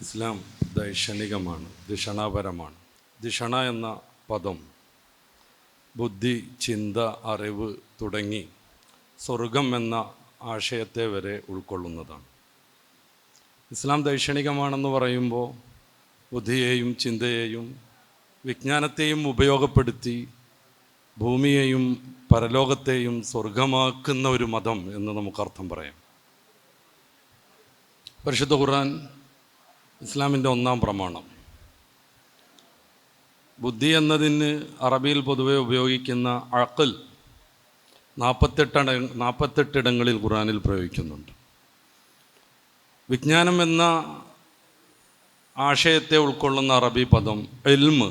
ഇസ്ലാം ദൈക്ഷണികമാണ്, ധിഷണാപരമാണ്. ധിഷണ എന്ന പദം ബുദ്ധി, ചിന്ത, അറിവ് തുടങ്ങി സ്വർഗം എന്ന ആശയത്തെ വരെ ഉൾക്കൊള്ളുന്നതാണ്. ഇസ്ലാം ദൈക്ഷണികമാണെന്ന് പറയുമ്പോൾ ബുദ്ധിയെയും ചിന്തയെയും വിജ്ഞാനത്തെയും ഉപയോഗപ്പെടുത്തി ഭൂമിയെയും പരലോകത്തെയും സ്വർഗമാക്കുന്ന ഒരു മതം എന്ന് നമുക്കർത്ഥം പറയാം. പരിശുദ്ധ ഖുർആൻ ഇസ്ലാമിൻ്റെ ഒന്നാം പ്രമാണം. ബുദ്ധി എന്നതിന് അറബിയിൽ പൊതുവെ ഉപയോഗിക്കുന്ന അഖൽ 48 ഇടങ്ങളിൽ ഖുർആനിൽ പ്രയോഗിക്കുന്നുണ്ട്. വിജ്ഞാനം എന്ന ആശയത്തെ ഉൾക്കൊള്ളുന്ന അറബി പദം ഇൽമ്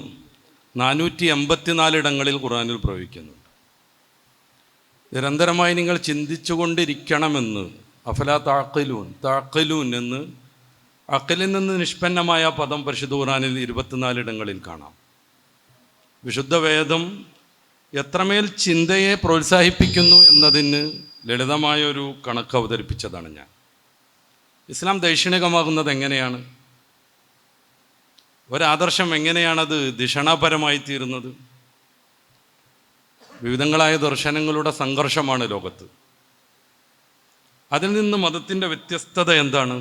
484 ഇടങ്ങളിൽ ഖുർആനിൽ പ്രയോഗിക്കുന്നുണ്ട്. നിരന്തരമായി നിങ്ങൾ ചിന്തിച്ചുകൊണ്ടിരിക്കണമെന്ന് അഫലാ താഖിലൂൻ എന്ന് അഖലിൽ നിന്ന് നിഷ്പന്നമായ പദം പരിശുദ്ധ ഖുർആനിൽ 24 ഇടങ്ങളിൽ കാണാം. വിശുദ്ധ വേദം എത്രമേൽ ചിന്തയെ പ്രോത്സാഹിപ്പിക്കുന്നു എന്നതിന് ലളിതമായൊരു കണക്ക് അവതരിപ്പിച്ചതാണ് ഞാൻ. ഇസ്ലാം ദൈക്ഷണികമാകുന്നത് എങ്ങനെയാണ്? ഒരാദർശം എങ്ങനെയാണത് ധിഷണാപരമായി തീരുന്നത്? വിവിധങ്ങളായ ദർശനങ്ങളുടെ സംഘർഷമാണ് ലോകത്ത്. അതിൽ നിന്ന് മതത്തിൻ്റെ വ്യത്യസ്തത എന്താണ്?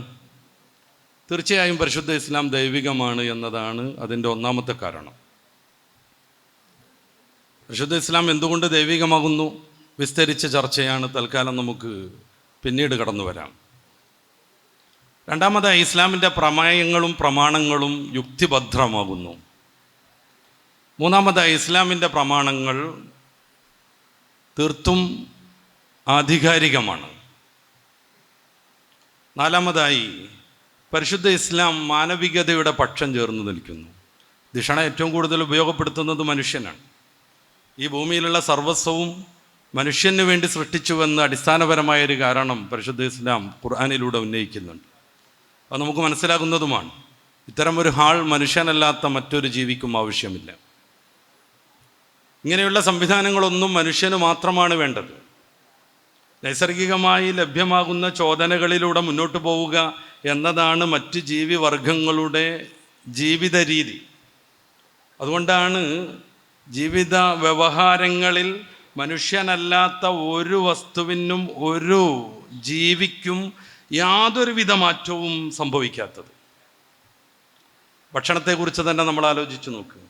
തീർച്ചയായും പരിശുദ്ധ ഇസ്ലാം ദൈവികമാണ് എന്നതാണ് അതിൻ്റെ ഒന്നാമത്തെ കാരണം. പരിശുദ്ധ ഇസ്ലാം എന്തുകൊണ്ട് ദൈവികമാകുന്നു? വിസ്തരിച്ച ചർച്ചയാണ്. തൽക്കാലം നമുക്ക് പിന്നീട് കടന്നു വരാം. രണ്ടാമതായി, ഇസ്ലാമിൻ്റെ പ്രമേയങ്ങളും പ്രമാണങ്ങളും യുക്തിഭദ്രമാകുന്നു. മൂന്നാമതായി, ഇസ്ലാമിൻ്റെ പ്രമാണങ്ങൾ തീർത്തും ആധികാരികമാണ്. നാലാമതായി, പരിശുദ്ധ ഇസ്ലാം മാനവികതയുടെ പക്ഷം ചേർന്ന് നിൽക്കുന്നു. ധിഷണ ഏറ്റവും കൂടുതൽ ഉപയോഗപ്പെടുത്തുന്നത് മനുഷ്യനാണ്. ഈ ഭൂമിയിലുള്ള സർവസ്വവും മനുഷ്യന് വേണ്ടി സൃഷ്ടിച്ചുവെന്ന് അടിസ്ഥാനപരമായൊരു കാരണം പരിശുദ്ധ ഇസ്ലാം ഖുർആനിലൂടെ ഉന്നയിക്കുന്നുണ്ട്. അത് നമുക്ക് മനസ്സിലാകുന്നതുമാണ്. ഇത്തരമൊരു ഹാൾ മനുഷ്യനല്ലാത്ത മറ്റൊരു ജീവിക്കും ആവശ്യമില്ല. ഇങ്ങനെയുള്ള സംവിധാനങ്ങളൊന്നും മനുഷ്യന് മാത്രമാണ് വേണ്ടത്. നൈസർഗികമായി ലഭ്യമാകുന്ന ചോദനകളിലൂടെ മുന്നോട്ട് പോവുക എന്നതാണ് മറ്റ് ജീവിവർഗങ്ങളുടെ ജീവിത രീതി. അതുകൊണ്ടാണ് ജീവിത വ്യവഹാരങ്ങളിൽ മനുഷ്യനല്ലാത്ത ഒരു വസ്തുവിനും ഒരു ജീവിക്കും യാതൊരുവിധ മാറ്റവും സംഭവിക്കാത്തത്. ഭക്ഷണത്തെക്കുറിച്ച് തന്നെ നമ്മൾ ആലോചിച്ച് നോക്കുക.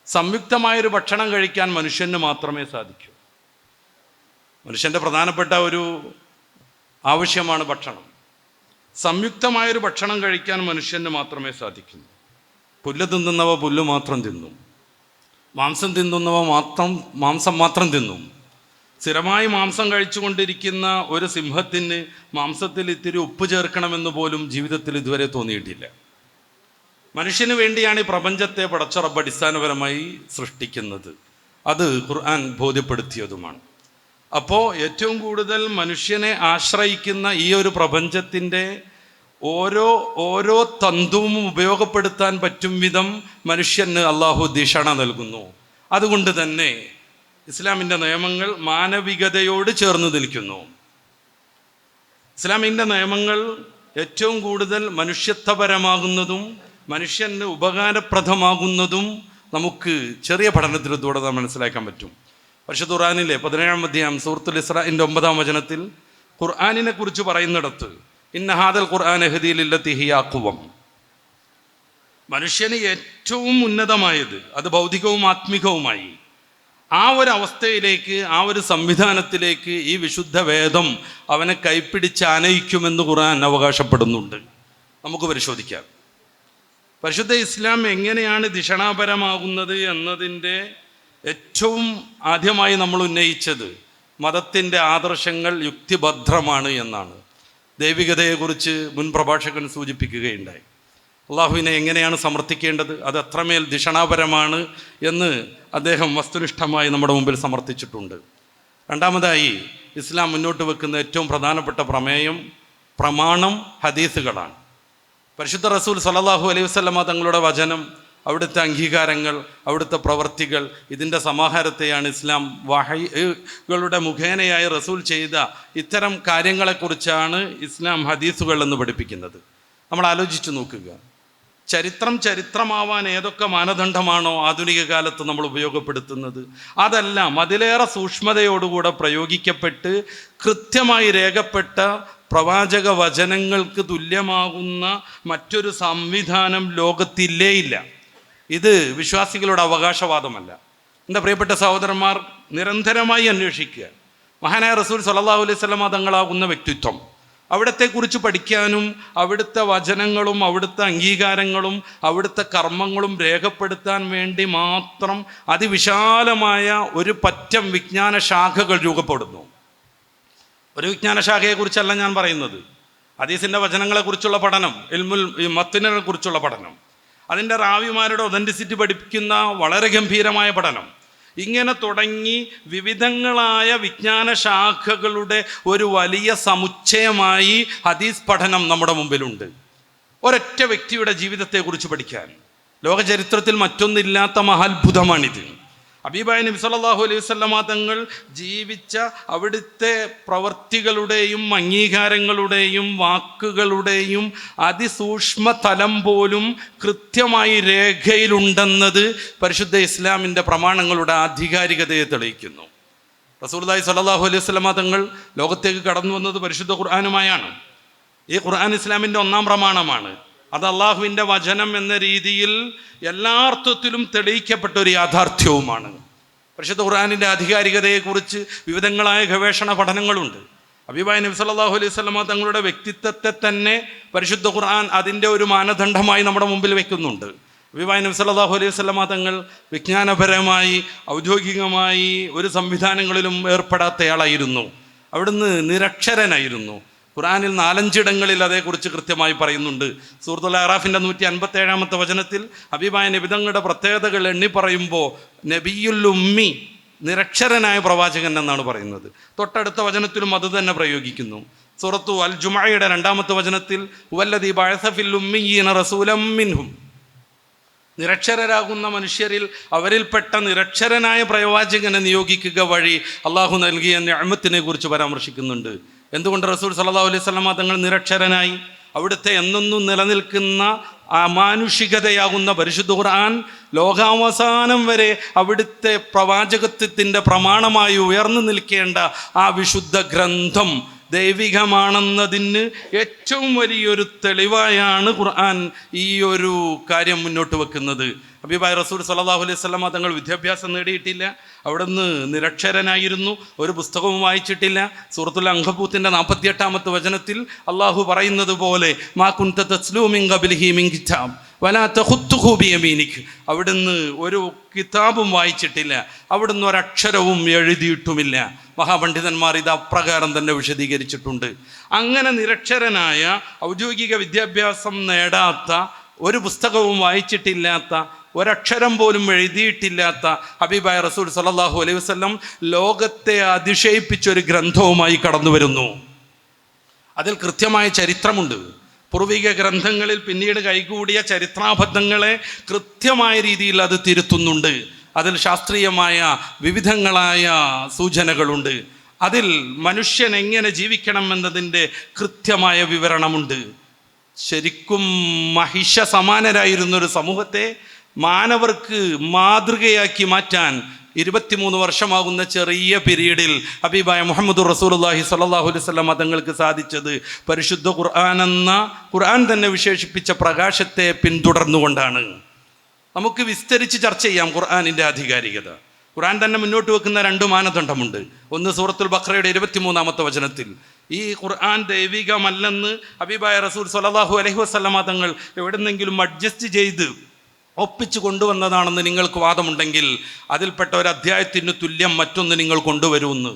സംയുക്തമായൊരു ഭക്ഷണം കഴിക്കാൻ മനുഷ്യന് മാത്രമേ സാധിക്കൂ. മനുഷ്യൻ്റെ പ്രധാനപ്പെട്ട ഒരു ആവശ്യമാണ് ഭക്ഷണം. സംയുക്തമായൊരു ഭക്ഷണം കഴിക്കാൻ മനുഷ്യന് മാത്രമേ സാധിക്കൂ. പുല്ല് തിന്നുന്നവ പുല്ല് മാത്രം തിന്നും, മാംസം തിന്നുന്നവ മാംസം മാത്രം തിന്നും. സ്ഥിരമായി മാംസം കഴിച്ചുകൊണ്ടിരിക്കുന്ന ഒരു സിംഹത്തിന് മാംസത്തിൽ ഇത്തിരി ഉപ്പ് ചേർക്കണമെന്ന് പോലും ജീവിതത്തിൽ ഇതുവരെ തോന്നിയിട്ടില്ല. മനുഷ്യന് വേണ്ടിയാണ് ഈ പ്രപഞ്ചത്തെ പടച്ചറബ് അടിസ്ഥാനപരമായി സൃഷ്ടിക്കുന്നത്. അത് ഖുർആൻ ബോധ്യപ്പെടുത്തിയതുമാണ്. അപ്പോൾ ഏറ്റവും കൂടുതൽ മനുഷ്യനെ ആശ്രയിക്കുന്ന ഈ ഒരു പ്രപഞ്ചത്തിൻ്റെ ഓരോ തന്തുവും ഉപയോഗപ്പെടുത്താൻ പറ്റും വിധം മനുഷ്യന് അള്ളാഹു ധിഷണ നൽകുന്നു. അതുകൊണ്ട് തന്നെ ഇസ്ലാമിൻ്റെ നിയമങ്ങൾ മാനവികതയോട് ചേർന്ന് നിൽക്കുന്നു. ഇസ്ലാമിൻ്റെ നിയമങ്ങൾ ഏറ്റവും കൂടുതൽ മനുഷ്യത്വപരമാകുന്നതും മനുഷ്യന് ഉപകാരപ്രദമാകുന്നതും നമുക്ക് ചെറിയ പഠനത്തിലൂടെ മനസ്സിലാക്കാൻ പറ്റും. പരിശുദ്ധ ഖുർആനിലെ 17-ാം അധ്യായം സൂറത്തുൽ ഇസ്രാഇന്റെ 9-ാം വചനത്തിൽ ഖുർആനിനെ കുറിച്ച് പറയുന്നിടത്ത് ഇന്ന ഹാദൽ ഖുർആൻ യഹ്ദീ ലില്ലത്തി ഹിയ അഖ്വം, മനുഷ്യന് ഏറ്റവും ഉന്നതമായത്, അത് ഭൗതികവും ആത്മികവുമായി ആ ഒരു അവസ്ഥയിലേക്ക്, ആ ഒരു സംവിധാനത്തിലേക്ക് ഈ വിശുദ്ധ വേദം അവനെ കൈപ്പിടിച്ച് ആനയിക്കുമെന്ന് ഖുർആൻ അവകാശപ്പെടുന്നുണ്ട്. നമുക്ക് പരിശോധിക്കാം. പരിശുദ്ധ ഇസ്ലാം എങ്ങനെയാണ് ധിഷണാപരമാകുന്നത് എന്നതിൻ്റെ ഏറ്റവും ആദ്യമായി നമ്മൾ ഉന്നയിച്ചത് മതത്തിൻ്റെ ആദർശങ്ങൾ യുക്തിഭദ്രമാണ് എന്നാണ്. ദൈവികതയെക്കുറിച്ച് മുൻ പ്രഭാഷകൻ സൂചിപ്പിക്കുകയുണ്ടായി. അള്ളാഹുവിനെ എങ്ങനെയാണ് സമർത്ഥിക്കേണ്ടത്, അത് അത്രമേൽ ധിഷണാപരമാണ് എന്ന് അദ്ദേഹം വസ്തുനിഷ്ഠമായി നമ്മുടെ മുമ്പിൽ സമർത്ഥിച്ചിട്ടുണ്ട്. രണ്ടാമതായി, ഇസ്ലാം മുന്നോട്ട് വെക്കുന്ന ഏറ്റവും പ്രധാനപ്പെട്ട പ്രമാണം ഹദീസുകളാണ്. പരിശുദ്ധ റസൂൽ സ്വല്ലല്ലാഹു അലൈഹി വസല്ലമ തങ്ങളുടെ വചനം, അവിടുത്തെ അംഗീകാരങ്ങൾ, അവിടുത്തെ പ്രവർത്തികൾ, ഇതിൻ്റെ സമാഹാരത്തെയാണ് ഇസ്ലാം വഹയ്കളുടെ മുഖേനയായി റസൂൽ ചെയ്ത ഇത്തരം കാര്യങ്ങളെക്കുറിച്ചാണ് ഇസ്ലാം ഹദീസുകൾ എന്ന് പഠിപ്പിക്കുന്നത്. നമ്മൾ ആലോചിച്ച് നോക്കുക. ചരിത്രമാവാൻ ഏതൊക്കെ മാനദണ്ഡമാണോ ആധുനിക കാലത്ത് നമ്മൾ ഉപയോഗപ്പെടുത്തുന്നത്, അതെല്ലാം അതിലേറെ സൂക്ഷ്മതയോടുകൂടെ പ്രയോഗിക്കപ്പെട്ട് കൃത്യമായി രേഖപ്പെട്ട പ്രവാചക വചനങ്ങൾക്ക് തുല്യമാകുന്ന മറ്റൊരു സംവിധാനം ലോകത്തില്ലേ ഇല്ല. ഇത് വിശ്വാസികളുടെ അവകാശവാദമല്ല. എൻ്റെ പ്രിയപ്പെട്ട സഹോദരന്മാർ, നിരന്തരമായി അന്വേഷിക്കുക. മഹാനായ റസൂൽ സ്വല്ലല്ലാഹു അലൈഹി വസല്ലം തങ്ങളാകുന്ന വ്യക്തിത്വം, അവിടത്തെക്കുറിച്ച് പഠിക്കാനും അവിടുത്തെ വചനങ്ങളും അവിടുത്തെ അംഗീകാരങ്ങളും അവിടുത്തെ കർമ്മങ്ങളും രേഖപ്പെടുത്താൻ വേണ്ടി മാത്രം അതിവിശാലമായ ഒരു പറ്റം വിജ്ഞാന ശാഖകൾ രൂപപ്പെടുന്നു. ഒരു വിജ്ഞാന ശാഖയെക്കുറിച്ചല്ല ഞാൻ പറയുന്നത്. ഹദീസിൻ്റെ വചനങ്ങളെക്കുറിച്ചുള്ള പഠനം, ഇൽമുൽ മത്നിനെ കുറിച്ചുള്ള പഠനം, അതിൻ്റെ റാവിമാരുടെ ഒതൻറ്റിസിറ്റി പഠിപ്പിക്കുന്ന വളരെ ഗംഭീരമായ പഠനം, ഇങ്ങനെ തുടങ്ങി വിവിധങ്ങളായ വിജ്ഞാന ശാഖകളുടെ ഒരു വലിയ സമുച്ചയമായി ഹദീസ് പഠനം നമ്മുടെ മുമ്പിലുണ്ട്. ഒരൊറ്റ വ്യക്തിയുടെ ജീവിതത്തെക്കുറിച്ച് പഠിക്കാൻ ലോകചരിത്രത്തിൽ മറ്റൊന്നില്ലാത്ത മഹാത്ഭുതമാണിത്. ഹബീബായ നബി സല്ലല്ലാഹു അലൈഹി വസല്ലമ തങ്ങൾ ജീവിച്ച അവിടുത്തെ പ്രവർത്തികളുടെയും അംഗീകാരങ്ങളുടെയും വാക്കുകളുടെയും അതിസൂക്ഷ്മ തലം പോലും കൃത്യമായി രേഖയിലുണ്ടെന്നത് പരിശുദ്ധ ഇസ്ലാമിൻ്റെ പ്രമാണങ്ങളുടെ ആധികാരികതയെ തെളിയിക്കുന്നു. റസൂലുള്ളാഹി സ്വല്ലല്ലാഹു അലൈഹി വസല്ലമ തങ്ങൾ ലോകത്തേക്ക് കടന്നു വന്നത് പരിശുദ്ധ ഖുർആനുമായാണ്. ഈ ഖുർആൻ ഇസ്ലാമിൻ്റെ ഒന്നാം പ്രമാണമാണ്. അത് അള്ളാഹുവിൻ്റെ വചനം എന്ന രീതിയിൽ എല്ലാ അർത്ഥത്തിലും തെളിയിക്കപ്പെട്ട ഒരു യാഥാർത്ഥ്യവുമാണ്. പരിശുദ്ധ ഖുർആനിൻ്റെ ആധികാരികതയെക്കുറിച്ച് വിവിധങ്ങളായ ഗവേഷണ പഠനങ്ങളുണ്ട്. ഹബീബായ നബി സല്ലല്ലാഹു അലൈഹി വസല്ലമ തങ്ങളുടെ വ്യക്തിത്വത്തെ തന്നെ പരിശുദ്ധ ഖുർആൻ അതിൻ്റെ ഒരു മാനദണ്ഡമായി നമ്മുടെ മുമ്പിൽ വെക്കുന്നുണ്ട്. ഹബീബായ നബി സല്ലല്ലാഹു അലൈഹി വസല്ലമ തങ്ങൾ വിജ്ഞാനപരമായി ഔദ്യോഗികമായി ഒരു സംവിധാനങ്ങളിലും ഏർപ്പെടാത്തയാളായിരുന്നു. അവിടുന്ന് നിരക്ഷരനായിരുന്നു. ഖുർആനിൽ 4-5 ഇടങ്ങളിൽ അതേക്കുറിച്ച് കൃത്യമായി പറയുന്നുണ്ട്. സൂറത്തുൽ അറാഫിൻ്റെ 157-ാമത്തെ വചനത്തിൽ ഹബീബായ നബി തങ്ങളുടെ പ്രത്യേകതകൾ എണ്ണി പറയുമ്പോൾ നബിയുൽ ഉമ്മി, നിരക്ഷരനായ പ്രവാചകൻ എന്നാണ് പറയുന്നത്. തൊട്ടടുത്ത വചനത്തിലും അത് തന്നെ പ്രയോഗിക്കുന്നു. സൂറത്തു അൽ ജുമഅയുടെ 2-ാമത്തെ വചനത്തിൽ വല്ലദീ ബഅസ ഫിൽ ഉമ്മിയ്യീന റസൂലൻ മിൻഹും, നിരക്ഷരരാകുന്ന മനുഷ്യരിൽ അവരിൽപ്പെട്ട നിരക്ഷരനായ പ്രവാചകനെ നിയോഗിക്കുക വഴി അള്ളാഹു നൽകിയ നിഅമത്തിനെ കുറിച്ച് പരാമർശിക്കുന്നുണ്ട്. എന്തുകൊണ്ട് റസൂൽ സല്ലല്ലാഹു അലൈഹി വസല്ലമ തങ്ങൾ നിരക്ഷരനായി? അവിടുത്തെ എന്നെന്നും നിലനിൽക്കുന്ന അമാനുഷികതയാകുന്ന പരിശുദ്ധ ഖുർആൻ ലോകാവസാനം വരെ അവിടുത്തെ പ്രവാചകത്വത്തിൻ്റെ പ്രമാണമായി ഉയർന്നു നിൽക്കേണ്ട ആ വിശുദ്ധ ഗ്രന്ഥം ദൈവികമാണെന്നതിന് ഏറ്റവും വലിയൊരു തെളിവായാണ് ഖുർആൻ ഈ ഒരു കാര്യം മുന്നോട്ട് വെക്കുന്നത്. ഹബീബായ റസൂൽ സല്ലല്ലാഹു അലൈഹി വസല്ലമ തങ്ങൾ വിദ്യാഭ്യാസം നേടിയിട്ടില്ല. അവിടുന്ന് നിരക്ഷരനായിരുന്നു. ഒരു പുസ്തകവും വായിച്ചിട്ടില്ല. സൂറത്തുൽ അൻകബൂത്തിന്റെ 48-ാമത്തെ വചനത്തിൽ അള്ളാഹു പറയുന്നത് പോലെ മാ കുൻത തസ്ലൂ മിൻ ഖബ്ലിഹി മിൻ കിതാബ് വലാ തഖുത്തുഹു ബിയമീനിക്, അവിടുന്ന് ഒരു കിതാബും വായിച്ചിട്ടില്ല, അവിടുന്ന് ഒരക്ഷരവും എഴുതിയിട്ടുമില്ല. മഹാപണ്ഡിതന്മാർ ഇത് അപ്രകാരം തന്നെ വിശദീകരിച്ചിട്ടുണ്ട്. അങ്ങനെ നിരക്ഷരനായ, ഔദ്യോഗിക വിദ്യാഭ്യാസം നേടാത്ത, ഒരു പുസ്തകവും വായിച്ചിട്ടില്ലാത്ത, ഒരക്ഷരം പോലും എഴുതിയിട്ടില്ലാത്ത ഹബീബായ റസൂൽ സല്ലല്ലാഹു അലൈഹി വസല്ലം ലോകത്തെ അതിശയിപ്പിച്ചൊരു ഗ്രന്ഥവുമായി കടന്നു വരുന്നു. അതിൽ കൃത്യമായ ചരിത്രമുണ്ട്. പൂർവിക ഗ്രന്ഥങ്ങളിൽ പിന്നീട് കൈകൂടിയ ചരിത്രാബദ്ധങ്ങളെ കൃത്യമായ രീതിയിൽ അത് തിരുത്തുന്നുണ്ട്. അതിൽ ശാസ്ത്രീയമായ വിവിധങ്ങളായ സൂചനകളുണ്ട്. അതിൽ മനുഷ്യൻ എങ്ങനെ ജീവിക്കണം എന്നതിൻ്റെ കൃത്യമായ വിവരണമുണ്ട്. ശരിക്കും മഹിഷ സമാനരായിരുന്നൊരു സമൂഹത്തെ മാനവർക്ക് മാതൃകയാക്കി മാറ്റാൻ 23 വർഷമാകുന്ന ചെറിയ പീരീഡിൽ ഹബീബായ മുഹമ്മദ് റസൂലുള്ളാഹി സ്വല്ലല്ലാഹു അലൈഹി വസല്ലം തങ്ങൾക്ക് സാധിച്ചത് പരിശുദ്ധ ഖുർആൻ എന്ന ഖുർആൻ തന്നെ വിശേഷിപ്പിച്ച പ്രകാശത്തെ പിന്തുടർന്നുകൊണ്ടാണ്. നമുക്ക് വിസ്തരിച്ച് ചർച്ച ചെയ്യാം ഖുർആനിൻ്റെ ആധികാരികത. ഖുർആൻ തന്നെ മുന്നോട്ട് വെക്കുന്ന 2 മാനദണ്ഡമുണ്ട്. ഒന്ന് സൂറത്തുൽ ബഖറയുടെ 23-ാമത്തെ വചനത്തിൽ ഈ ഖുർആൻ ദൈവികമല്ലെന്ന് ഹബീബായ റസൂൽ സ്വല്ലല്ലാഹു അലൈഹി വസല്ലം തങ്ങൾ എവിടെന്നെങ്കിലും അഡ്ജസ്റ്റ് ചെയ്ത് ഒപ്പിച്ച് കൊണ്ടുവന്നതാണെന്ന് നിങ്ങൾക്ക് വാദമുണ്ടെങ്കിൽ അതിൽപ്പെട്ട ഒരു അധ്യായത്തിന് തുല്യം മറ്റൊന്ന് നിങ്ങൾ കൊണ്ടുവരുമെന്ന്.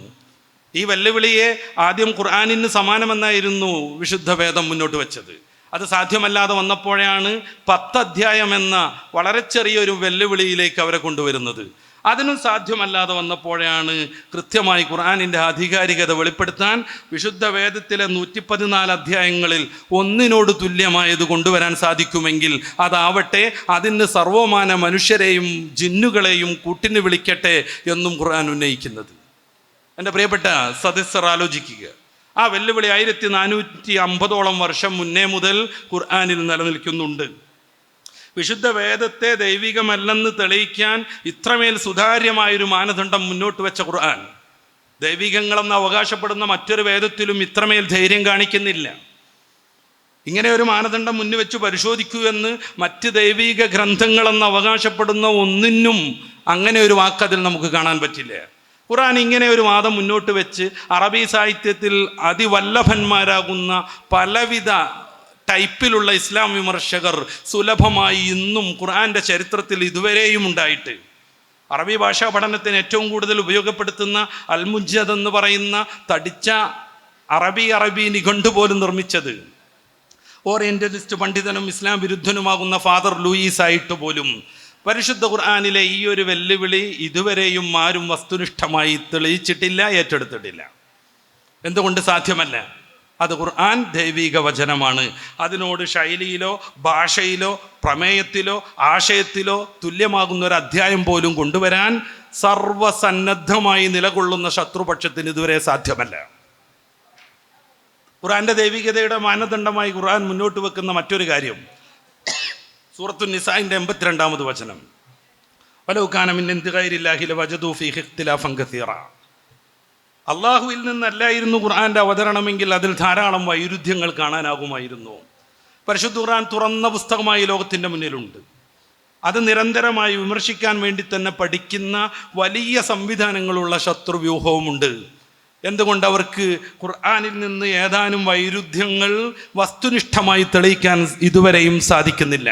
ഈ വെല്ലുവിളിയെ ആദ്യം ഖുർആനിന് സമാനമെന്നായിരുന്നു വിശുദ്ധ വേദം മുന്നോട്ട് വെച്ചത്. അത് സാധ്യമല്ലാതെ വന്നപ്പോഴാണ് 10 അധ്യായം എന്ന വളരെ ചെറിയൊരു വെല്ലുവിളിയിലേക്ക് അവരെ കൊണ്ടുവരുന്നത്. അതിനും സാധ്യമല്ലാതെ വന്നപ്പോഴാണ് കൃത്യമായി ഖുർആനിൻ്റെ ആധികാരികത വെളിപ്പെടുത്താൻ വിശുദ്ധ വേദത്തിലെ 114 അധ്യായങ്ങളിൽ ഒന്നിനോട് തുല്യമായത് കൊണ്ടുവരാൻ സാധിക്കുമെങ്കിൽ അതാവട്ടെ, അതിന് സർവമാന മനുഷ്യരെയും ജിന്നുകളെയും കൂട്ടിന് വിളിക്കട്ടെ എന്നും ഖുർആൻ ഉന്നയിക്കുന്നത്. എൻ്റെ പ്രിയപ്പെട്ട സദസ്യർ ആലോചിക്കുക. ആ വെല്ലുവിളി 1450ഓളം വർഷം മുന്നേ മുതൽ ഖുർആനിൽ നിലനിൽക്കുന്നുണ്ട്. വിശുദ്ധ വേദത്തെ ദൈവികമല്ലെന്ന് തെളിയിക്കാൻ ഇത്രമേൽ സുതാര്യമായൊരു മാനദണ്ഡം മുന്നോട്ട് വെച്ച ഖുർആൻ ദൈവികങ്ങളെന്ന് അവകാശപ്പെടുന്ന മറ്റൊരു വേദത്തിലും ഇത്രമേൽ ധൈര്യം കാണിക്കുന്നില്ല. ഇങ്ങനെ ഒരു മാനദണ്ഡം മുന്നിൽ വെച്ച് പരിശോധിക്കൂ എന്ന് മറ്റ് ദൈവിക ഗ്രന്ഥങ്ങളെന്ന് അവകാശപ്പെടുന്ന ഒന്നിനും അങ്ങനെ ഒരു വാക്കതിൽ നമുക്ക് കാണാൻ പറ്റില്ല. ഖുർആൻ ഇങ്ങനെ ഒരു വാദം മുന്നോട്ട് വെച്ച് അറബി സാഹിത്യത്തിൽ അതിവല്ലഭന്മാരാകുന്ന പലവിധ ടൈപ്പിലുള്ള ഇസ്ലാം വിമർശകർ സുലഭമായി ഇന്നും ഖുർആൻ്റെ ചരിത്രത്തിൽ ഇതുവരെയും ഉണ്ടായിട്ട് അറബി ഭാഷാ പഠനത്തിന് ഏറ്റവും കൂടുതൽ ഉപയോഗപ്പെടുത്തുന്ന അൽ-മുജ്ജദ് എന്ന് പറയുന്ന തടിച്ച അറബി നിഘണ്ടു പോലും നിർമ്മിച്ചത് ഓറിയന്റലിസ്റ്റ് പണ്ഡിതനും ഇസ്ലാം വിരുദ്ധനുമാകുന്ന ഫാദർ ലൂയിസ് ആയിട്ട് പോലും പരിശുദ്ധ ഖുർആനിലെ ഈ ഒരു വെല്ലുവിളി ഇതുവരെയും ആരും വസ്തുനിഷ്ഠമായി തെളിയിച്ചിട്ടില്ല, ഏറ്റെടുത്തിട്ടില്ല. എന്തുകൊണ്ട് സാധ്യമല്ല? അത് ഖുർആൻ ദൈവിക വചനമാണ്. അതിനോട് ശൈലിയിലോ ഭാഷയിലോ പ്രമേയത്തിലോ ആശയത്തിലോ തുല്യമാകുന്ന ഒരു അധ്യായം പോലും കൊണ്ടുവരാൻ സർവസന്നദ്ധമായി നിലകൊള്ളുന്ന ശത്രുപക്ഷത്തിന് ഇതുവരെ സാധ്യമല്ല. ഖുർആന്റെ ദൈവികതയുടെ മാനദണ്ഡമായി ഖുർആൻ മുന്നോട്ട് വെക്കുന്ന മറ്റൊരു കാര്യം സൂറത്തു നിസാഇന്റെ 82-ാമത് വചനം, വലൗ കാന മിൻ ഇൻദി ഗൈരില്ലാഹി ലവജദൂ ഫീഹി ഇഖ്തിലാഫൻ കസീറ. അള്ളാഹുവിൽ നിന്നല്ലായിരുന്നു ഖുർആന്റെ അവതരണമെങ്കിൽ അതിൽ ധാരാളം വൈരുദ്ധ്യങ്ങൾ കാണാനാകുമായിരുന്നു. പരിശുദ്ധ ഖുർആൻ തുറന്ന പുസ്തകമായി ലോകത്തിൻ്റെ മുന്നിലുണ്ട്. അത് നിരന്തരമായി വിമർശിക്കാൻ വേണ്ടി തന്നെ പഠിക്കുന്ന വലിയ സംവിധാനങ്ങളുള്ള ശത്രുവ്യൂഹവുമുണ്ട്. എന്തുകൊണ്ട് അവർക്ക് ഖുർആനിൽ നിന്ന് ഏതാനും വൈരുദ്ധ്യങ്ങൾ വസ്തുനിഷ്ഠമായി തെളിയിക്കാൻ ഇതുവരെയും സാധിക്കുന്നില്ല?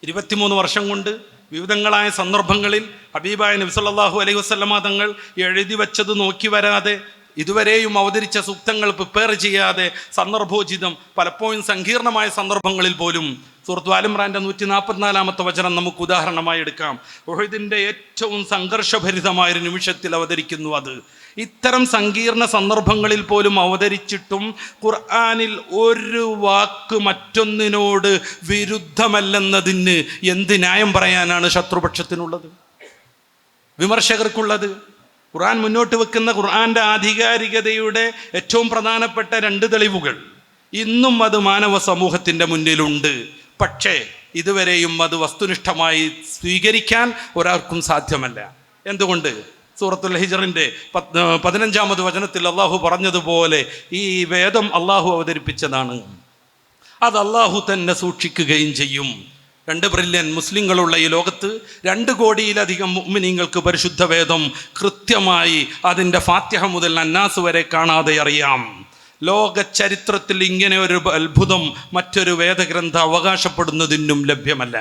23 വർഷം കൊണ്ട് വിവിധങ്ങളായ സന്ദർഭങ്ങളിൽ ഹബീബായ നബി സല്ലല്ലാഹു അലൈഹി വസല്ലമ തങ്ങൾ എഴുതി വച്ചത് നോക്കി വരാതെ, ഇതുവരെയും അവതരിച്ച സൂക്തങ്ങൾ പ്രിപ്പയർ ചെയ്യാതെ, സന്ദർഭോചിതം പലപ്പോഴും സങ്കീർണമായ സന്ദർഭങ്ങളിൽ പോലും സൂറത്ത് ആൽ ഇംറാന്റെ 144-ാമത്തെ വചനം നമുക്ക് ഉദാഹരണമായി എടുക്കാം. ഉഹദിന്റെ ഏറ്റവും സംഘർഷഭരിതമായൊരു നിമിഷത്തിൽ അവതരിക്കുന്നു അത്. ഇത്തരം സങ്കീർണ സന്ദർഭങ്ങളിൽ പോലും അവതരിച്ചിട്ടും ഖുർആനിൽ ഒരു വാക്ക് മറ്റൊന്നിനോട് വിരുദ്ധമല്ലെന്നതിന് എന്ത് ന്യായം പറയാനാണ് ശത്രുപക്ഷത്തിനുള്ളത്, വിമർശകർക്കുള്ളത്? ഖുർആൻ മുന്നോട്ട് വെക്കുന്ന ഖുർആന്റെ ആധികാരികതയുടെ ഏറ്റവും പ്രധാനപ്പെട്ട 2 തെളിവുകൾ ഇന്നും അത് മാനവ സമൂഹത്തിൻ്റെ മുന്നിലുണ്ട്. പക്ഷേ ഇതുവരെയും അത് വസ്തുനിഷ്ഠമായി സ്വീകരിക്കാൻ ഒരാൾക്കും സാധ്യമല്ല. എന്തുകൊണ്ട്? സൂറത്തുൽ ഹിജ്റിന്റെ 15-ാമത് വചനത്തിൽ അള്ളാഹു പറഞ്ഞതുപോലെ ഈ വേദം അള്ളാഹു അവതരിപ്പിച്ചതാണ്, അത് അള്ളാഹു തന്നെ സൂക്ഷിക്കുകയും ചെയ്യും. 2 ബില്യൺ മുസ്ലിങ്ങളുള്ള ഈ ലോകത്ത് 2 കോടിയിലധികം മുഅ്മിനീങ്ങൾക്ക് പരിശുദ്ധ വേദം കൃത്യമായി അതിൻ്റെ ഫാത്തിഹ മുതൽ അന്നാസ് വരെ കാണാതെ അറിയാം. ലോക ചരിത്രത്തിൽ ഇങ്ങനെ ഒരു അത്ഭുതം മറ്റൊരു വേദഗ്രന്ഥം അവകാശപ്പെടുന്നതിനും ലഭ്യമല്ല.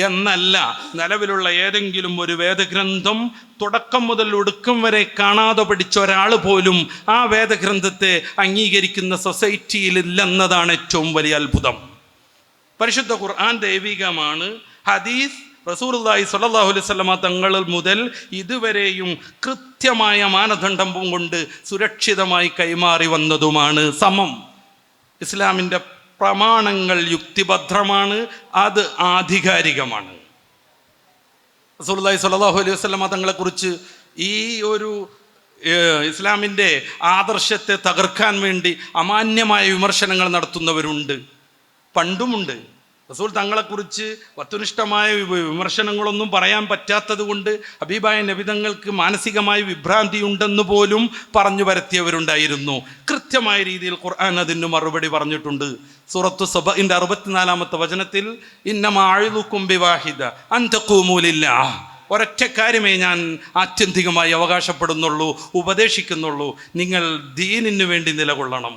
എന്നല്ല, നിലവിലുള്ള ഏതെങ്കിലും ഒരു വേദഗ്രന്ഥം തുടക്കം മുതൽ ഒടുക്കം വരെ കാണാതെ പഠിച്ച ഒരാൾ പോലും ആ വേദഗ്രന്ഥത്തെ അംഗീകരിക്കുന്ന സൊസൈറ്റിയിൽ ഇല്ലെന്നതാണ് ഏറ്റവും വലിയ അത്ഭുതം. പരിശുദ്ധ ഖുർആൻ ദൈവികമാണ്. ഹദീസ് റസൂലുള്ളാഹി സ്വല്ലല്ലാഹു അലൈഹി വസല്ലമ തങ്ങൾ മുതൽ ഇതുവരെയും കൃത്യമായ മാനദണ്ഡം കൊണ്ട് സുരക്ഷിതമായി കൈമാറി വന്നതുമാണ്. സമം ഇസ്ലാമിൻ്റെ പ്രമാണങ്ങൾ യുക്തിഭദ്രമാണ്, അത് ആധികാരികമാണ്. റസൂലുള്ളാഹി സ്വല്ലല്ലാഹു അലൈഹി വസല്ലമ തങ്ങളെക്കുറിച്ച് ഈ ഒരു ഇസ്ലാമിൻ്റെ ആദർശത്തെ തകർക്കാൻ വേണ്ടി അമാന്യമായ വിമർശനങ്ങൾ നടത്തുന്നവരുണ്ട്, പണ്ടുമുണ്ട്. റസൂൽ തങ്ങളെക്കുറിച്ച് വസ്തുനിഷ്ഠമായ വിമർശനങ്ങളൊന്നും പറയാൻ പറ്റാത്തത് കൊണ്ട് ഹബീബായ നബി തങ്ങൾക്ക് മാനസികമായ വിഭ്രാന്തി ഉണ്ടെന്ന് പോലും പറഞ്ഞു പരത്തിയവരുണ്ടായിരുന്നു. കൃത്യമായ രീതിയിൽ ഖുർആൻ അതിന് മറുപടി പറഞ്ഞിട്ടുണ്ട്. സൂറത്തു സബഇന്റെ 64-ാമത്തെ വചനത്തിൽ ഇന്നമാ അഇദുകും ബിവാഹിദ അൻ തഖൂമു ലില്ലാഹ്, ഒരൊറ്റ കാര്യമേ ഞാൻ ആത്യന്തികമായി അവകാശപ്പെടുന്നുള്ളൂ, ഉപദേശിക്കുന്നുള്ളൂ, നിങ്ങൾ ദീനിനു വേണ്ടി നിലകൊള്ളണം.